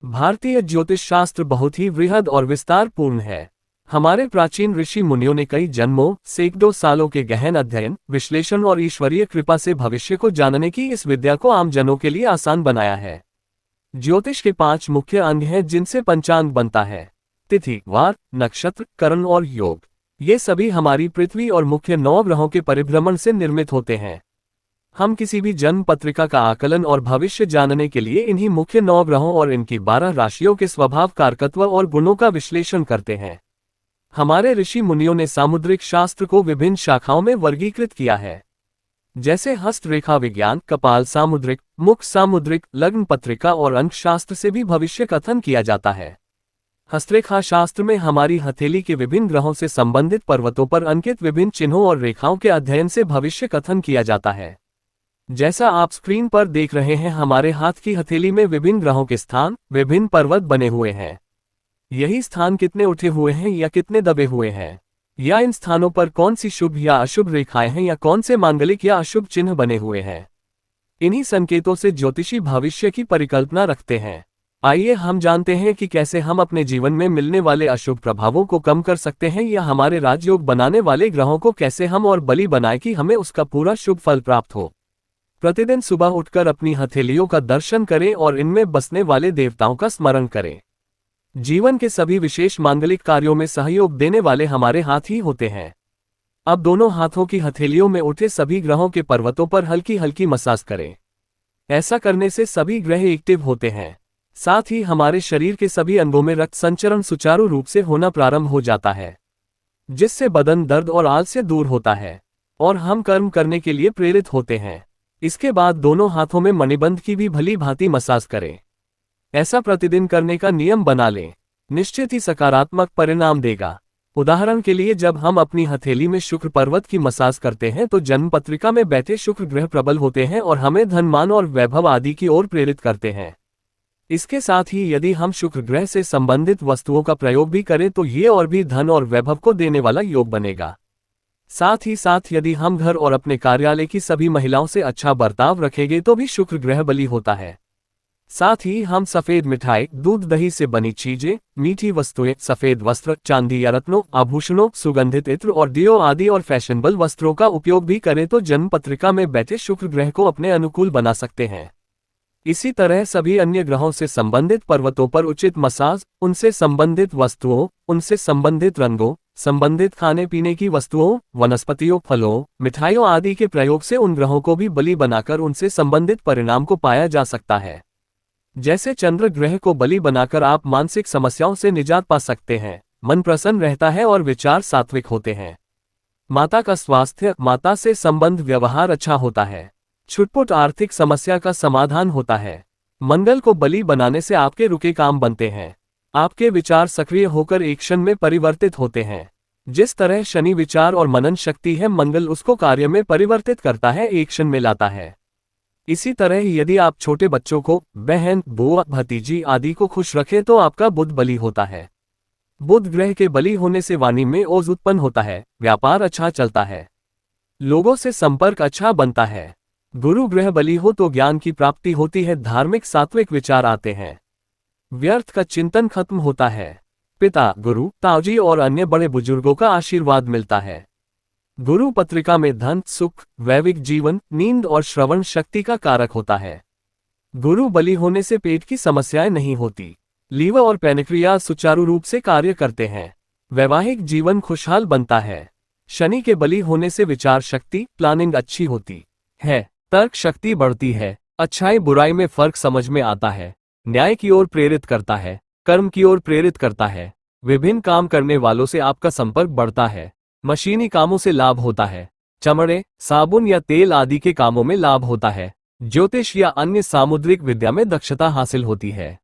भारतीय ज्योतिष शास्त्र बहुत ही वृहद और विस्तारपूर्ण है। हमारे प्राचीन ऋषि मुनियों ने कई जन्मों, सैकड़ों सालों के गहन अध्ययन, विश्लेषण और ईश्वरीय कृपा से भविष्य को जानने की इस विद्या को आम जनों के लिए आसान बनाया है। ज्योतिष के 5 मुख्य अंग हैं जिनसे पंचांग बनता है: तिथि, वार, नक्षत्र, करण और योग। ये सभी हमारी पृथ्वी और मुख्य 9 ग्रहों के परिभ्रमण से निर्मित होते हैं। हम किसी भी जन्म पत्रिका का आकलन और भविष्य जानने के लिए इन्हीं मुख्य 9 ग्रहों और इनकी 12 राशियों के स्वभाव, कारकत्व और गुणों का विश्लेषण करते हैं। हमारे ऋषि मुनियों ने सामुद्रिक शास्त्र को विभिन्न शाखाओं में वर्गीकृत किया है, जैसे हस्तरेखा विज्ञान, कपाल सामुद्रिक, मुख सामुद्रिक, लग्न पत्रिका और अंक शास्त्र से भी भविष्य कथन किया जाता है। हस्तरेखा शास्त्र में हमारी हथेली के विभिन्न ग्रहों से संबंधित पर्वतों पर अंकित विभिन्न चिन्हों और रेखाओं के अध्ययन से भविष्य कथन किया जाता है। जैसा आप स्क्रीन पर देख रहे हैं, हमारे हाथ की हथेली में विभिन्न ग्रहों के स्थान, विभिन्न पर्वत बने हुए हैं। यही स्थान कितने उठे हुए हैं या कितने दबे हुए हैं, या इन स्थानों पर कौन सी शुभ या अशुभ रेखाएं हैं, या कौन से मांगलिक या अशुभ चिन्ह बने हुए हैं। इन्हीं संकेतों से ज्योतिषी भविष्य की परिकल्पना रखते हैं। आइए हम जानते हैं कि कैसे हम अपने जीवन में मिलने वाले अशुभ प्रभावों को कम कर सकते हैं, या हमारे राजयोग बनाने वाले ग्रहों को कैसे हम और बलि बनाएं कि हमें उसका पूरा शुभ फल प्राप्त हो। प्रतिदिन सुबह उठकर अपनी हथेलियों का दर्शन करें और इनमें बसने वाले देवताओं का स्मरण करें। जीवन के सभी विशेष मांगलिक कार्यों में सहयोग देने वाले हमारे हाथ ही होते हैं। अब दोनों हाथों की हथेलियों में उठे सभी ग्रहों के पर्वतों पर हल्की हल्की मसाज करें। ऐसा करने से सभी ग्रह एक्टिव होते हैं। साथ ही हमारे शरीर के सभी अंगों में रक्त संचरण सुचारू रूप से होना प्रारंभ हो जाता है, जिससे बदन दर्द और आलस्य दूर होता है और हम कर्म करने के लिए प्रेरित होते हैं। इसके बाद दोनों हाथों में मणिबंध की भी भली भांति मसाज करें। ऐसा प्रतिदिन करने का नियम बना लें, निश्चित ही सकारात्मक परिणाम देगा। उदाहरण के लिए, जब हम अपनी हथेली में शुक्र पर्वत की मसाज करते हैं तो जन्म पत्रिका में बैठे शुक्र ग्रह प्रबल होते हैं और हमें धन, मान और वैभव आदि की ओर प्रेरित करते हैं। इसके साथ ही यदि हम शुक्र ग्रह से संबंधित वस्तुओं का प्रयोग भी करें तो ये और भी धन और वैभव को देने वाला योग बनेगा। साथ ही साथ यदि हम घर और अपने कार्यालय की सभी महिलाओं से अच्छा बर्ताव रखेंगे तो भी शुक्र ग्रह बली होता है। साथ ही हम सफेद मिठाई, दूध, दही से बनी चीजें, मीठी वस्तुएं, सफेद वस्त्र, चांदी या रत्नों, आभूषणों, सुगंधित इत्र और दियो आदि और फैशनेबल वस्त्रों का उपयोग भी करें तो जन्म पत्रिका में बैठे शुक्र ग्रह को अपने अनुकूल बना सकते हैं। इसी तरह सभी अन्य ग्रहों से संबंधित पर्वतों पर उचित मसाज, उनसे संबंधित वस्तुओं, उनसे संबंधित रंगों, संबंधित खाने पीने की वस्तुओं, वनस्पतियों, फलों, मिठाइयों आदि के प्रयोग से उन ग्रहों को भी बलि बनाकर उनसे संबंधित परिणाम को पाया जा सकता है। जैसे चंद्र ग्रह को बलि बनाकर आप मानसिक समस्याओं से निजात पा सकते हैं, मन प्रसन्न रहता है और विचार सात्विक होते हैं। माता का स्वास्थ्य, माता से संबंध व्यवहार अच्छा होता है। छुटपुट आर्थिक समस्या का समाधान होता है। मंगल को बलि बनाने से आपके रुके काम बनते हैं। आपके विचार सक्रिय होकर एक क्षण में परिवर्तित होते हैं। जिस तरह शनि विचार और मनन शक्ति है, मंगल उसको कार्य में परिवर्तित करता है, एक क्षण में लाता है। इसी तरह यदि आप छोटे बच्चों को, बहन, बुआ, भतीजी आदि को खुश रखें तो आपका बुध बलि होता है। बुध ग्रह के बलि होने से वाणी में ओज उत्पन्न होता है, व्यापार अच्छा चलता है, लोगों से संपर्क अच्छा बनता है। गुरु ग्रह बलि हो तो ज्ञान की प्राप्ति होती है, धार्मिक सात्विक विचार आते हैं, व्यर्थ का चिंतन खत्म होता है, पिता, गुरु, ताऊजी और अन्य बड़े बुजुर्गों का आशीर्वाद मिलता है। गुरु पत्रिका में धन, सुख, वैवाहिक जीवन, नींद और श्रवण शक्ति का कारक होता है। गुरु बलि होने से पेट की समस्याएं नहीं होती, लीवर और पैनक्रियाज सुचारू रूप से कार्य करते हैं, वैवाहिक जीवन खुशहाल बनता है। शनि के बलि होने से विचार शक्ति, प्लानिंग अच्छी होती है, तर्क शक्ति बढ़ती है, अच्छाई बुराई में फर्क समझ में आता है, न्याय की ओर प्रेरित करता है, कर्म की ओर प्रेरित करता है। विभिन्न काम करने वालों से आपका संपर्क बढ़ता है, मशीनी कामों से लाभ होता है, चमड़े, साबुन या तेल आदि के कामों में लाभ होता है, ज्योतिष या अन्य सामुद्रिक विद्या में दक्षता हासिल होती है।